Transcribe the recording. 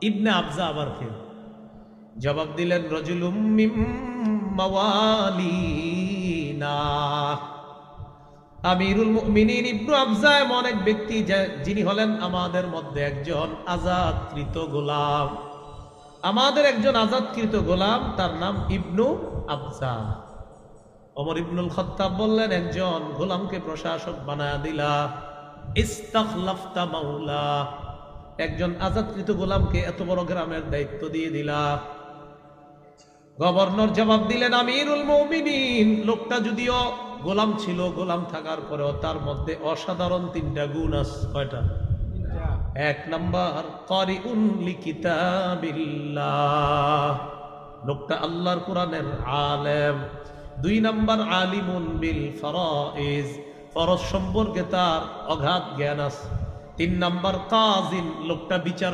ইবনে আবজা আবার কে? জবাব দিলেন রজুলুম মিম মাওয়ালিনা। আমিরুল মুমিনিন ইবনে আবজা এমন এক ব্যক্তি যিনি হলেন আমাদের মধ্যে একজন আজাদকৃত গোলাম। আমাদের একজন আজাদকৃত গোলাম, তার নাম ইবনু আবজা। ওমর ইবনুল খাত্তাব বললেন, একজন গোলামকে প্রশাসক বানায়া দিলা, ইস্তাখলাফতা মাওলা, একজন আজাদকৃত গোলামকে এত বড় গ্রামের দায়িত্ব দিয়ে দিলা। গভর্নর জবাব দিলেন, আমিরুল মুমিনিন, লোকটা যদিও গোলাম ছিল, গোলাম থাকার পরেও তার মধ্যে অসাধারণ তিনটা গুণ আছে। কয়টা? এক নাম্বার, কারিউন লিকিতাবিল্লাহ, লোকটা আল্লাহর কোরআনের আলেম। দুই নাম্বার, আলিমুন বিল ফরাইজ, ফরজ সম্পর্কে তার অগাধ জ্ঞান আছে। তিন নাম্বার, কাজিন, লোকটা বিচার